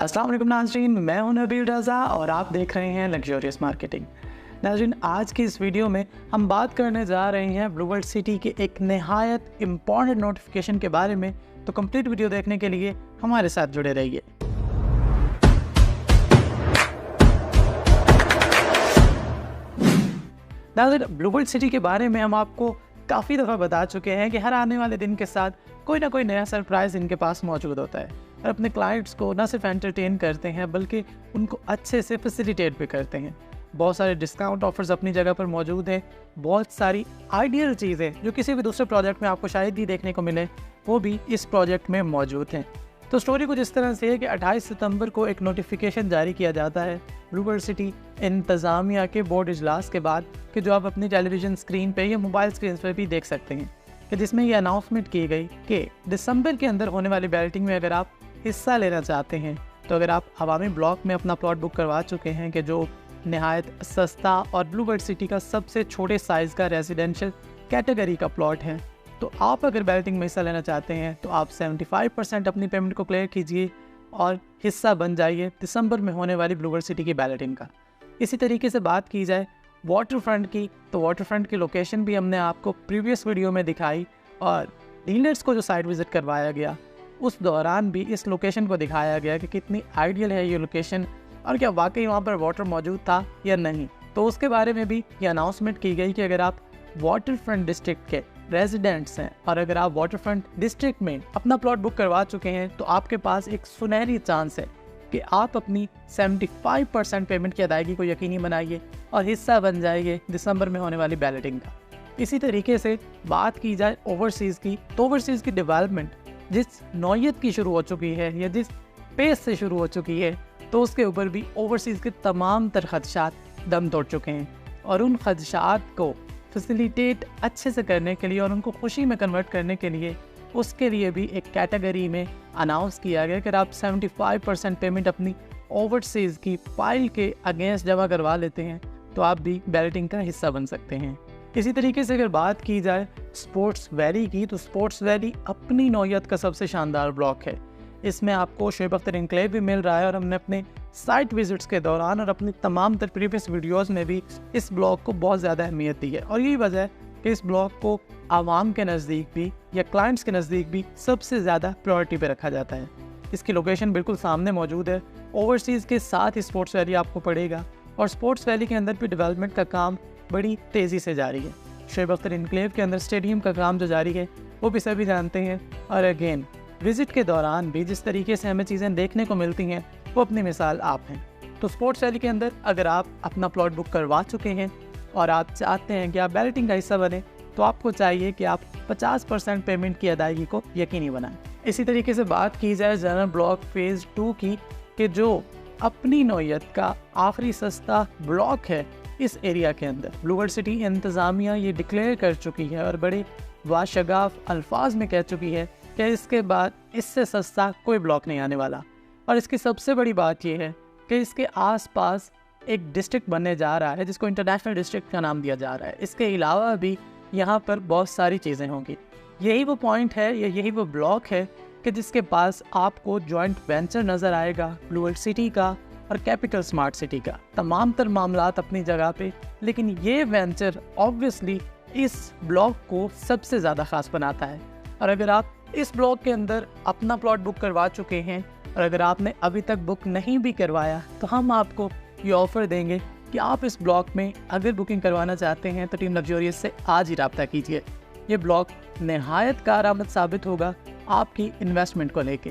अस्सलाम वालेकुम नाज़रीन, मैं हूं नबील रज़ा और आप देख रहे हैं लग्जरियस मार्केटिंग। नाज़रीन, आज की इस वीडियो में हम बात करने जा रहे हैं ब्लू वर्ल्ड सिटी के एक नहायत इम्पॉर्टेंट नोटिफिकेशन के बारे में। तो कंप्लीट वीडियो देखने के लिए हमारे साथ जुड़े रहिए। नाज़रीन, ब्लू वर्ल्ड सिटी के बारे में हम आपको काफ़ी दफ़ा बता चुके हैं कि हर आने वाले दिन के साथ कोई ना कोई नया सरप्राइज़ इनके पास मौजूद होता है और अपने क्लाइंट्स को न सिर्फ एंटरटेन करते हैं बल्कि उनको अच्छे से फैसिलिटेट भी करते हैं। बहुत सारे डिस्काउंट ऑफर्स अपनी जगह पर मौजूद हैं। बहुत सारी आइडियल चीज़ें जो किसी भी दूसरे प्रोजेक्ट में आपको शायद ही देखने को मिले, वो भी इस प्रोजेक्ट में मौजूद हैं। तो स्टोरी कुछ इस तरह से है कि 28 सितंबर को एक नोटिफिकेशन जारी किया जाता है ब्लू वर्ल्ड सिटी इंतज़ामिया के बोर्ड इजलास के बाद, कि जो आप अपनी टेलीविज़न स्क्रीन पे या मोबाइल स्क्रीन पर भी देख सकते हैं, कि जिसमें ये अनाउंसमेंट की गई कि दिसंबर के अंदर होने वाली बैलेटिंग में अगर आप हिस्सा लेना चाहते हैं, तो अगर आप अवामी ब्लॉक में अपना प्लॉट बुक करवा चुके हैं, कि जो नहायत सस्ता और ब्लू वर्ल्ड सिटी का सबसे छोटे साइज़ का रेजिडेंशियल कैटेगरी का प्लॉट है, तो आप अगर बैलेटिंग में हिस्सा लेना चाहते हैं तो आप 75% अपनी पेमेंट को क्लियर कीजिए और हिस्सा बन जाइए दिसंबर में होने वाली ब्लू वर्ल्ड सिटी की बैलेटिंग का। इसी तरीके से बात की जाए वाटर फ्रंट की, तो वाटर फ्रंट की लोकेशन भी हमने आपको प्रीवियस वीडियो में दिखाई और डीलर्स को जो साइट विज़िट करवाया गया उस दौरान भी इस लोकेशन को दिखाया गया कि कितनी आइडियल है ये लोकेशन और क्या वाकई वहाँ पर वाटर मौजूद था या नहीं। तो उसके बारे में भी ये अनाउंसमेंट की गई कि अगर आप वाटर फ्रंट डिस्ट्रिक्ट के रेजिडेंट्स हैं और अगर आप वाटर फ्रंट डिस्ट्रिक्ट में अपना प्लॉट बुक करवा चुके हैं, तो आपके पास एक सुनहरी चांस है कि आप अपनी 75% पेमेंट की अदायगी को यकीनी बनाइए और हिस्सा बन जाइए दिसंबर में होने वाली बैलेटिंग का। इसी तरीके से बात की जाए ओवरसीज़ की, तो ओवरसीज़ की डेवलपमेंट जिस नौयत की शुरू हो चुकी है या जिस पेस से शुरू हो चुकी है, तो उसके ऊपर भी ओवरसीज़ के तमाम तर खदशात दम तोड़ चुके हैं और उन खदशात को फैसिलिटेट अच्छे से करने के लिए और उनको खुशी में कन्वर्ट करने के लिए उसके लिए भी एक कैटेगरी में अनाउंस किया गया कि आप 75% पेमेंट अपनी ओवरसीज़ की फाइल के अगेंस्ट जमा करवा लेते हैं तो आप भी बैलेटिंग का हिस्सा बन सकते हैं। इसी तरीके से अगर बात की जाए स्पोर्ट्स वैली की, तो स्पोर्ट्स वैली अपनी नौयत का सबसे शानदार ब्लॉक है। इसमें आपको शोएब अख्तर एन्क्लेव भी मिल रहा है और हमने अपने साइट विजिट्स के दौरान और अपनी तमाम तर प्रीवियस वीडियोस में भी इस ब्लॉक को बहुत ज़्यादा अहमियत दी है और यही वजह है कि इस ब्लॉक को आवाम के नज़दीक भी या क्लाइंट्स के नज़दीक भी सबसे ज़्यादा प्रायोरिटी पे रखा जाता है। इसकी लोकेशन बिल्कुल सामने मौजूद है। ओवरसीज़ के साथ ही स्पोर्ट्स वैली आपको पड़ेगा और स्पोर्ट्स वैली के अंदर भी डेवलपमेंट का काम बड़ी तेज़ी से जारी है। शोएब अख्तर एन्क्लेव के अंदर स्टेडियम का काम जो जारी है वो भी सभी जानते हैं और अगेन विज़िट के दौरान भी जिस तरीके से हमें चीज़ें देखने को मिलती हैं वो अपनी मिसाल आप हैं। तो स्पोर्ट्स वैली के अंदर अगर आप अपना प्लॉट बुक करवा चुके हैं और आप चाहते हैं कि आप बैलेटिंग का हिस्सा बने, तो आपको चाहिए कि आप 50% पेमेंट की अदायगी को यकीनी बनाएं। इसी तरीके से बात की जाए जनरल ब्लॉक फेज़ 2 की, कि जो अपनी नौयत का आखिरी सस्ता ब्लॉक है इस एरिया के अंदर, ब्लू वर्ल्ड सिटी इंतज़ामिया ये डिक्लेयर कर चुकी है और बड़े वाशगाफ अल्फाज में कह चुकी है कि इसके बाद इससे सस्ता कोई ब्लॉक नहीं आने वाला। और इसकी सबसे बड़ी बात यह है कि इसके आसपास एक डिस्ट्रिक्ट बनने जा रहा है जिसको इंटरनेशनल डिस्ट्रिक्ट का नाम दिया जा रहा है। इसके अलावा भी यहाँ पर बहुत सारी चीज़ें होंगी। यही वो पॉइंट है या यही वो ब्लॉक है कि जिसके पास आपको जॉइंट वेंचर नज़र आएगा ब्लू वर्ल्ड सिटी का और कैपिटल स्मार्ट सिटी का। तमाम तर मामलात अपनी जगह पे, लेकिन ये वेंचर ऑब्वियसली इस ब्लॉक को सबसे ज़्यादा ख़ास बनाता है। और अगर आप इस ब्लॉक के अंदर अपना प्लॉट बुक करवा चुके हैं और अगर आपने अभी तक बुक नहीं भी करवाया, तो हम आपको ये ऑफ़र देंगे कि आप इस ब्लॉक में अगर बुकिंग करवाना चाहते हैं तो टीम लग्जरियस से आज ही रब्ता कीजिए। ये ब्लॉक नहायत कारआमद साबित होगा आपकी इन्वेस्टमेंट को लेके।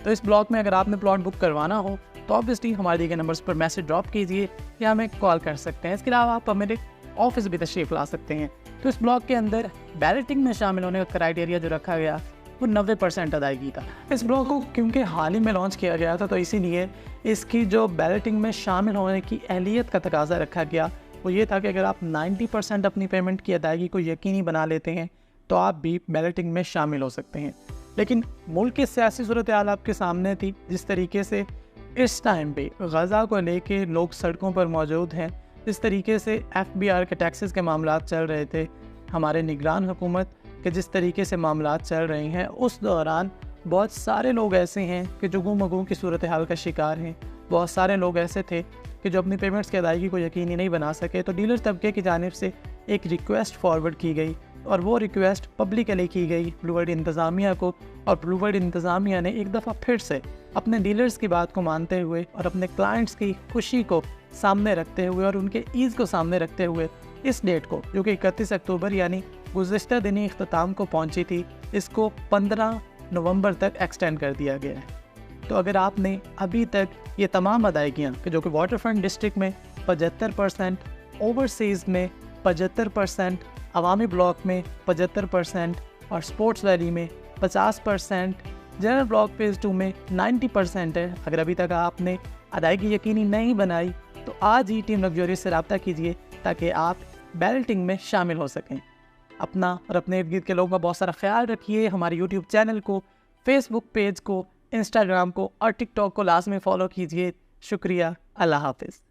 तो इस ब्लॉक में अगर आपने प्लॉट बुक करवाना हो तो ऑब्वियसली हमारे दिए गए नंबर्स पर मैसेज ड्रॉप कीजिए या हमें कॉल कर सकते हैं। इसके अलावा आप मेरे ऑफिस भी तशरीफ़ ला सकते हैं। तो इस ब्लॉक के अंदर बैलेटिंग में शामिल होने का क्राइटेरिया जो रखा गया वो 90% अदायगी था। इस ब्लॉक को क्योंकि हाल ही में लॉन्च किया गया था, तो इसीलिए इसकी जो बैलेटिंग में शामिल होने की अहलियत का तकाजा रखा गया वो ये था कि अगर आप 90% अपनी पेमेंट की अदायगी को यकीनी बना लेते हैं तो आप भी बैलेटिंग में शामिल हो सकते हैं। लेकिन मुल्क की सियासी सूरत हाल आपके सामने थी, जिस तरीके से इस टाइम पे गज़ा को लेके लोग सड़कों पर मौजूद हैं, जिस तरीके से FBR के टैक्सेस के मामलात चल रहे थे, हमारे निगरान हुकूमत के जिस तरीके से मामलात चल रहे हैं, उस दौरान बहुत सारे लोग ऐसे हैं कि जो गुम की सूरत हाल का शिकार हैं। बहुत सारे लोग ऐसे थे कि जो अपनी पेमेंट्स की अदायगी को यकीनी नहीं बना सके, तो डीलर तबके की जानिब से एक रिक्वेस्ट फॉरवर्ड की गई और वो रिक्वेस्ट पब्लिकली की गई ब्लू वर्ल्ड इंतज़ामिया को। और ब्लू वर्ल्ड इंतज़ामिया ने एक दफ़ा फिर से अपने डीलर्स की बात को मानते हुए और अपने क्लाइंट्स की खुशी को सामने रखते हुए और उनके ईज़ को सामने रखते हुए इस डेट को, जो कि 31 अक्टूबर यानी गुज़िश्ता दिनी इख्तिताम को पहुंची थी, इसको 15 नवंबर तक एक्सटेंड कर दिया गया है। तो अगर आपने अभी तक ये तमाम अदायगियाँ कि जो कि वाटर फ्रंट डिस्ट्रिक्ट में 75%, ओवरसीज़ में 75%, अवामी ब्लॉक में 75% और स्पोर्ट्स वैली में 50%, जनरल ब्लॉक फेज़ 2 में 90% है, अगर अभी तक आपने अदायगी यकीनी नहीं बनाई तो आज ही टीम लग्जरी से रब्ता कीजिए ताकि आप बैलेटिंग में शामिल हो सकें। अपना और अपने इर्द गिर्द के लोगों का बहुत सारा ख्याल रखिए। हमारे यूट्यूब चैनल को, फेसबुक पेज को, इंस्टाग्राम को और टिकटॉक को लाजमी फॉलो कीजिए। शुक्रिया। अल्लाह हाफिज़।